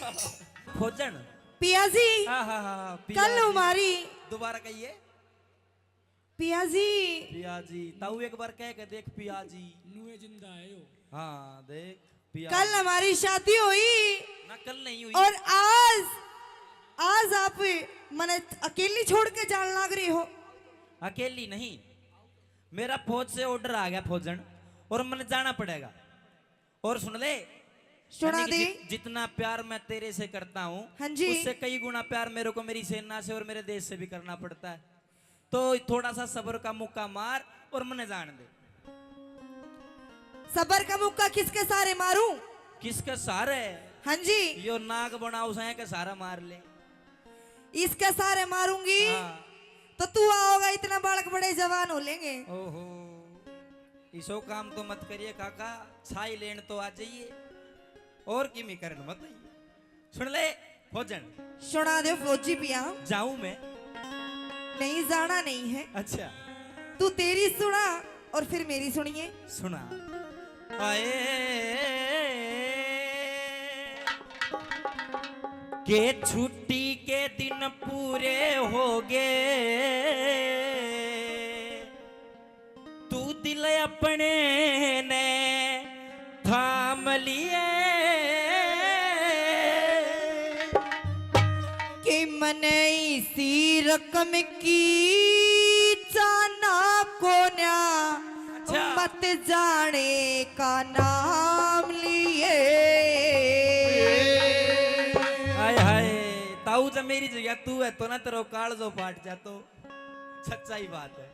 खोजन पिया जी कल हमारी दोबारा कहिए पिया जी ताऊ एक बार कह के देख पिया जी नुए जिंदा है यो। हाँ देख पिया कल हमारी शादी हुई ना कल नहीं हुई और आज आप मने अकेली छोड़ के जान लग रही हो। अकेली नहीं, मेरा फौज से ऑर्डर आ गया फौजन और मैंने जाना पड़ेगा। और सुन ले सुना दे जितना प्यार मैं तेरे से करता हूँ हाँ जी उससे कई गुना प्यार मेरे को मेरी सेना से और मेरे देश से भी करना पड़ता है। तो थोड़ा सा सब्र का मुक्का मार और मैंने जान दे। सबर का मुक्का किसके सारे मारूं? किसके सारे? हाँ जी यो नाक बनाओ सहे के सारा मार ले। इसके सारे मारूंगी हाँ। तो तू आओगा इतना बालक बड़े जवान हो लेंगे। ओहो इसो काम तो मत करिए काका, छाई लेन तो आ जाइए और किमी करन मत आइए। सुन ले फौजन सुना दे फौजी पिया। जाऊं मैं? नहीं जाना नहीं है। अच्छा तू तेरी सुना और फिर मेरी सुनिए। सुना। आए के छुट्टी के दिन पूरे हो गए, तू दिल अपने ने थाम लिए, कि मन इसी रकम की जाना को ना मत जाने का नाम लिए। हाय हाय ताऊ जब मेरी जगह तू है तो ना तेरा काल जो पाट जा तो सच्चाई बात है।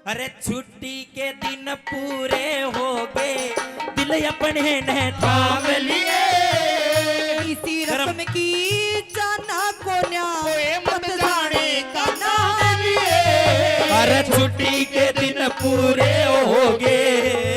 अरे छुट्टी के दिन पूरे हो गए, दिल अपने ने थाम लिए, इसी रकम की जाना को ना मत जाने का नाम लिए। अरे छुट्टी के दिन पूरे हो गए।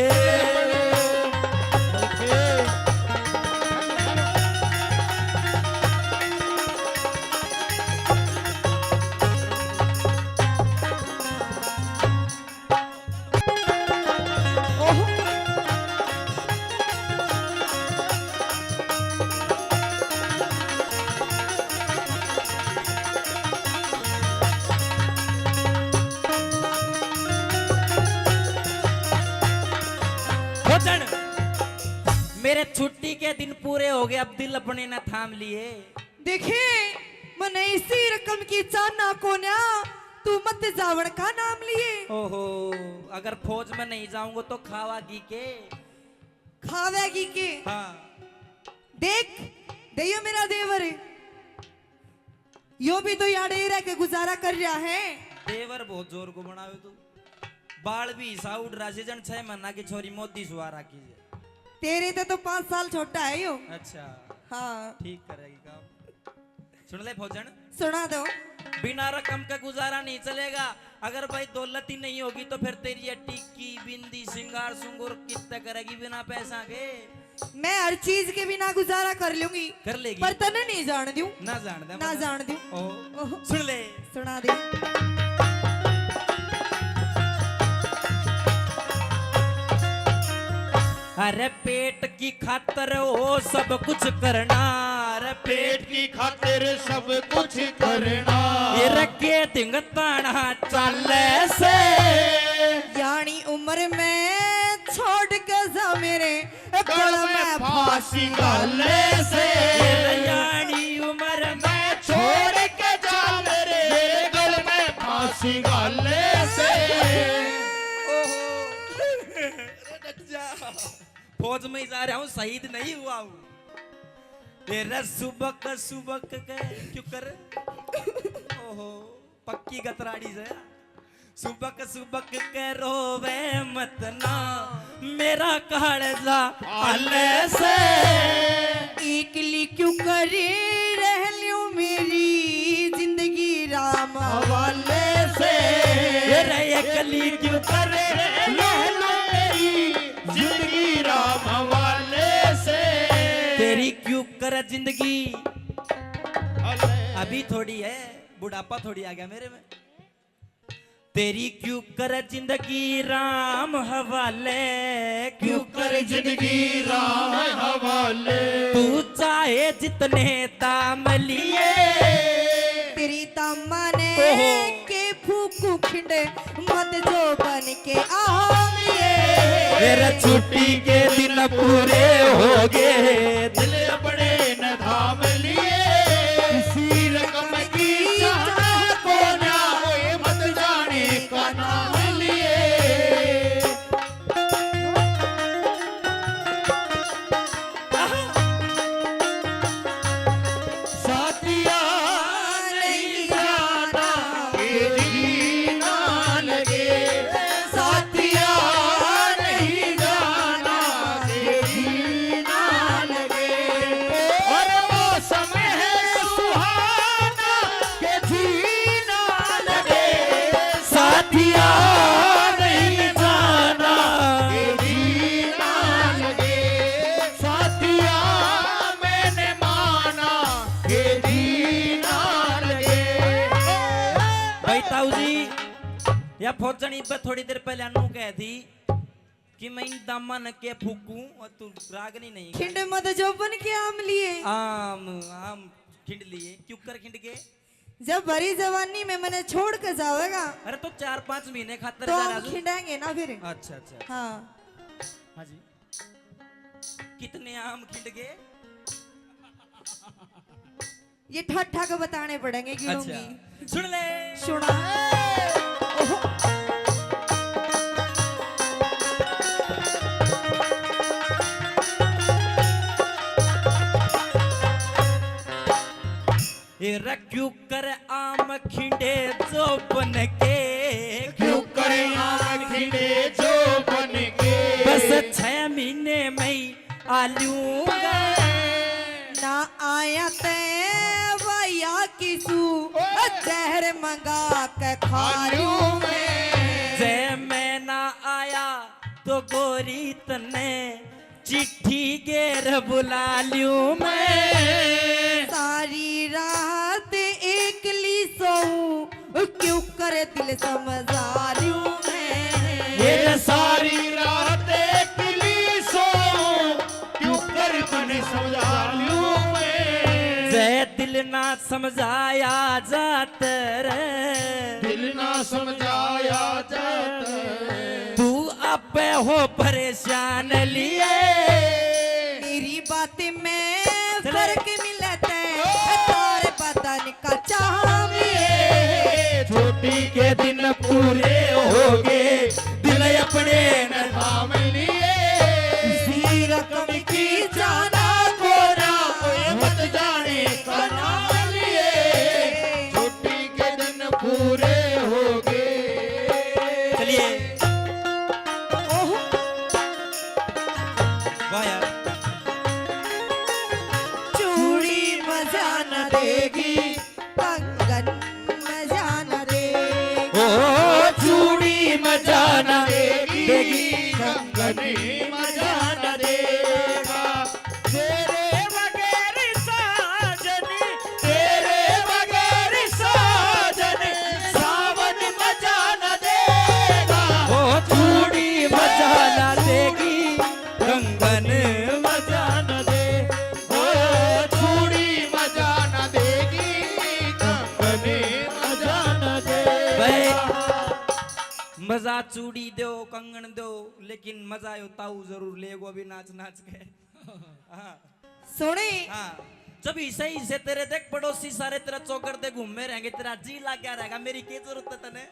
मेरे छुट्टी के दिन पूरे हो गए, अब दिल अपने न थाम लिए। देखे मैंने इसी रकम की जाना को ना तू मत जावड़ का नाम लिए। ओहो अगर फौज में नहीं जाऊंगा तो खावागी के? खावेगी के? हाँ देख देयो मेरा देवर है, यो भी तो यहाँ रह के गुजारा कर रहा है। देवर बहुत जोर को बनावे तू, बाल भी हिस्सा उड़ रहा जन 6 महीना की छोरी मोदी सुहारा की। तेरे तो 5 साल छोटा है यो। अच्छा हाँ ठीक करेगी काम। सुन ले फौजन सुना दो। बिना रकम का गुजारा नहीं चलेगा। अगर भाई दौलत ही नहीं होगी तो फिर तेरी टिक्की बिंदी सिंगार सुंगुर कितना करेगी बिना पैसा के? मैं हर चीज के बिना गुजारा कर लूंगी। कर लेगी पर तने नहीं जान दूं। ना जान दे ना जान दूं। सुन ले सुना दे। अरे पेट की खातर वो सब कुछ करना, अरे पेट की खातिर सब कुछ करना, ये रखे तिंगताना चले से, यानी उम्र में छोड़ के जा मेरे गल में फांसी गाले से। यानी उम्र में छोड़ के जा मेरे गल में फांसी गाले से। फौज में ही जा रहा हूँ, शहीद नहीं हुआ हूँ। तेरा सुबक सुबक के क्यों कर? ओहो पक्की गतराड़ी से सुबक सुबक के रोवे मत ना मेरा कालजा आले से। इकली क्यों करी रह लियो मेरी जिंदगी राम हवाले से। तेरा इकली क्यों करे रह लो मेरी जिंदगी राम हवाले से। तेरी क्यों कर जिंदगी अभी थोड़ी है, बुढ़ापा थोड़ी आ गया मेरे में। तेरी क्यों कर जिंदगी राम हवाले, क्यों कर जिंदगी राम हवाले। तू चाहे जितने दाम लिए, तेरी तम्मा ने ओहो। के फूकू खिंडे मत जो बन के आमिए। मेरा छुट्टी के दिन पूरे हो गए, दिल अपने न थाम लिए। किसी रकम की चाह को ना होए, मत जाने का नाम लिए। साथिया नहीं जाना ये जी ना लगे। साथिया नहीं जाना ये जी ना लगे। और मौसम है सुहाना के जी ना लगे। साथिया नहीं जाना ये जी ना लगे। साथिया मैंने माना ये जी ना लगे। भाई ताऊ जी या फौजनी पे थोड़ी देर पहले अनु कह थी कि मैं इन दामन के फूकूं और तू रागनी नहीं कर। खिंडे मत जो बन के आम लिए। आम आम खिंड लिए, क्यों कर खिंड के? जब भरी जवानी में मैंने छोड़ के जाएगा अरे तो 4-5 महीने खातर तो जा हम राजू। खिंडेंगे ना फिर। अच्छा अच्छा हाँ हाँ जी। कितने आम खिंड गए? ये ठग ठग बताने पड़ेंगे गिनूंगी। अच्छा सुन ले। सुना। ओहो। ये क्यों कर आम खिंडे जो बन के, क्यों करे आम खिंडे जो बन के। बस 6 महीने में आ लूंगा। ना आया ते भैया किसू जहर मंगा के खा लूं मैं। जय मैं ना आया तो गोरी तने चिट्ठी गेर बुला लूं मैं। सारी रात एकली सोऊं क्यों करे दिल समझा लूं मैं। ये सारी रात एकली सो क्यों कर तने समझा लूं मैं। जय दिल ना समझाया जात रे, दिल ना समझाया जाता। तू अब हो परेशान लिए। मेरी बात में फर्क मिलता है तारे बदन का चाहिए। छोटी के दिन पूरे हो गए, दिल अपने न थाम लिए। किसी रकम की जाना को ना होए, मत जाने का नाम लिए। छोटी के दिन पूरे हो गए। चलिए ओहो। वाह यार। चूड़ी मजा न देगी कंगन मजा न देगी। ओ चूड़ी मजा ना देगी, कंगनी मजा न देगा। तेरे बगैर साजनी, तेरे बगैर साजनी, सावन मजा न देगा। ओ चूड़ी मजा ना देगी, कंगन मजा न दे। ओ चूड़ी मजा न देगी, कंगनी मजा न देगा। मजा चूड़ी दो कंगन दो, लेकिन मजा यो ताऊ जरूर लेगो अभी नाच नाच के। हाँ सुने हाँ जब सही से तेरे देख पड़ोसी सारे तेरा चौकर दे घूमे रहेंगे, तेरा जी ला क्या रहेगा, मेरी क्या जरूरत है तने?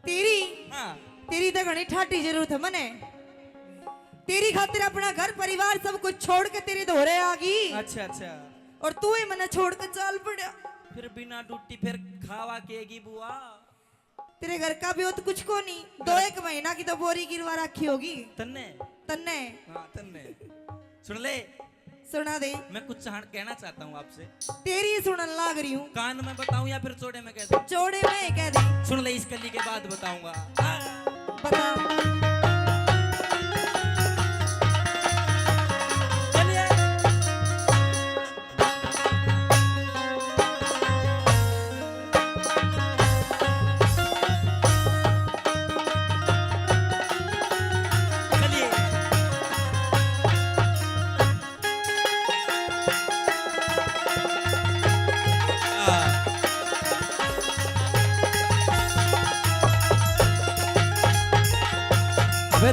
तेरी हाँ तेरी तो घनी ठाटी जरूरत है मने। तेरी खातिर अपना घर परिवार सब कुछ छोड़ के तेरे धोरे आ गई अच्छा अच्छा। और तू ही मने छोड़ के चल पड़ा। फिर बिना डूटी फिर खावा केगी बुआ। तेरे घर का भी हो तो कुछ को नहीं। 2-1 महीना की तो बोरी गिरवा रखी होगी तन्ने तन्ने। हाँ तन्ने सुन ले, सुना दे। मैं कुछ कहना चाहता हूँ आपसे। तेरी सुनन लाग रही हूँ। कान में बताऊं या फिर चौड़े में कह दूं? चौड़े में कह दे। सुन ले, इस कली के बाद बताऊंगा। बता। चलिए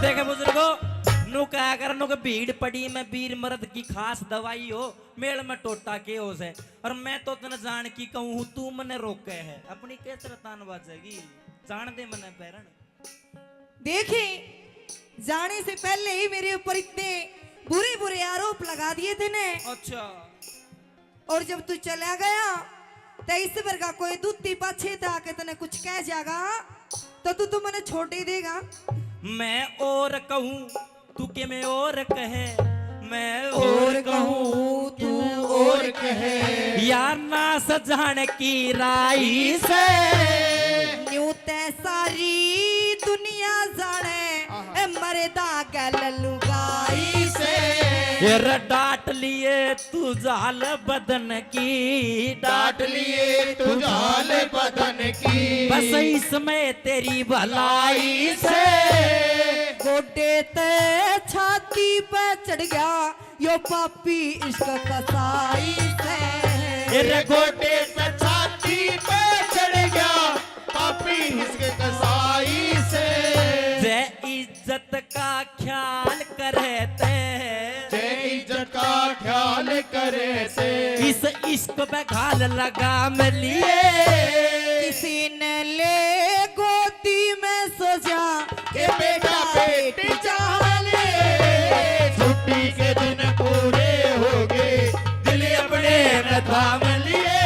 देखे बुजुर्गो नु क्या कर नु के भीड़ पड़ी में वीर मर्द की खास दवाई हो मेल में टोटा के हो से और मैं तो तने जान की कहूँ तू मने रोके है अपनी कैसे तान बाजेगी जान दे मने पैरण देखी जाने से पहले ही मेरे ऊपर इतने बुरे बुरे आरोप लगा दिए थे ने। अच्छा और जब तू चला गया तो इस बार का कोई दूती पाछे था कि तने कुछ कह जाएगा तो मने छोड़ ही देगा। मैं और कहूँ तू के मैं और कहे मैं और कहूँ तू और कहे यार ना सजान की राई से न्यू ते सारी दुनिया जाने मरदा गल लुगाई से यार डांट लिए तू जाल बदन की डांट लिए तू जाल बदन की बस इसमें तेरी भलाई से गोडे ते छाती पे चढ़ गया यो पापी इश्क कसाई से तेरे गोटे पे छाती पे चढ़ गया पापी इसके कसाई से जय इज्जत का ख्याल करते जय इज्जत का ख्याल करे से इस इश्क पे घाल लगाम लिए किसी ने ले गोदी में सोचा के बेटा बेटी चाले छुट्टी के दिन पूरे हो गए दिल अपने में थाम लिए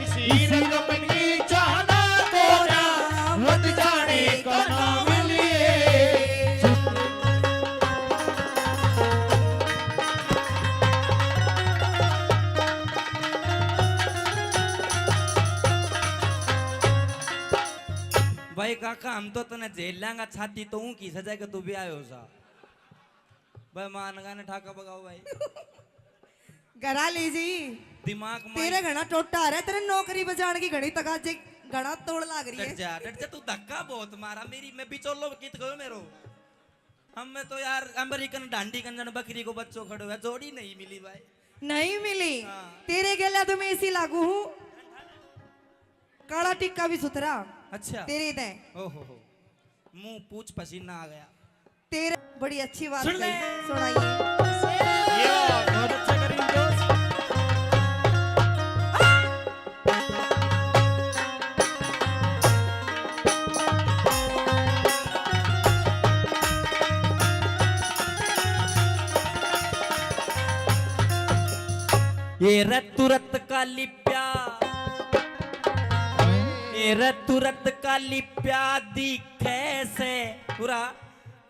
इसी रकम की चाहना को ना मत जाने का नाम लिए भाई काका हम तो तने जेल लांगा छाती तो हूँ की सजा के तू भी आयो सा भाई मान गाने ठाका बगाओ भाई गरा लीजी दिमाग में तेरे घना टोटा आ रहा है तेरे नौकरी बजाने की घड़ी तकाजे घड़ा तोड़ लाग रही है। डट जा तू धक्का बहुत मारा मेरी मैं बिचौलो गीत गयो मेरो हम में तो यार अमेरिकन डांडी कंजन बकरी को बच्चों खड़े हुए जोड़ी नहीं मिली भाई नहीं मिली हाँ। तेरे गेला तो मैं इसी लागू हूँ काला टिक्का भी सुथरा अच्छा तेरे दे ओहो हो मुंह पूछ पसीना आ गया तेरे बड़ी अच्छी बात सुन ले। कही। सुनाइए यो बहुत अच्छा करी दोस्त ये तुरत का लिप्या ये तुरत का लिप्या दिखे से पूरा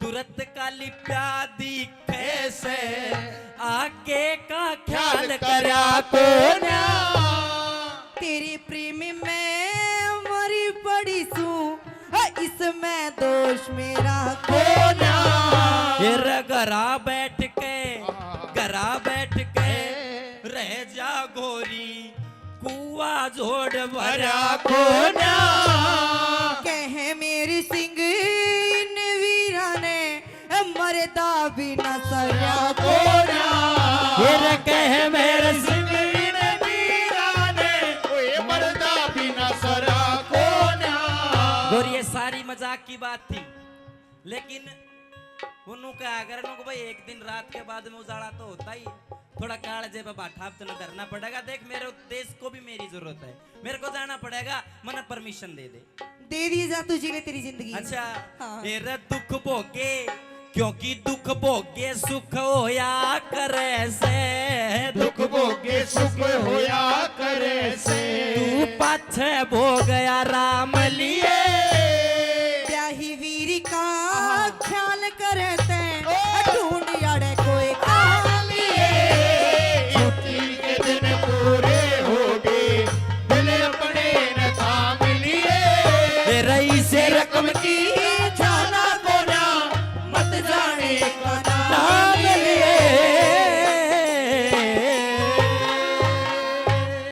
तुरत का लिप्या दिखे से आके का ख्याल करा को ना तेरे प्रेम में मरी पड़ी सू इसमें दोष मेरा को ना ये घरा बैठ के रह जा गोरी कुआ जोड़ भरा को ना कह मेरी सिंह इन वीरा ने मरदा बिना सया को ना ये कह मेरे जिंदगी ने वीराने कोई मर्दा बिना सरा को ना और ये सारी मजाक की बात थी लेकिन उन्होंने क्या अगर को भाई एक दिन रात के बाद में उजाड़ा तो होता ही थोड़ा कालजे पे बाठा तो करना पड़ेगा देख मेरे देश को भी मेरी जरूरत है मेरे को जाना पड़ेगा मना परमिशन दे दी जा तुझे ले तेरी जिंदगी अच्छा हाँ। मेरा दुख भोगे क्योंकि दुख भोगे सुख होया करे से दुख भोगे सुख होया करे से तू पाछे भोग गया राम लिए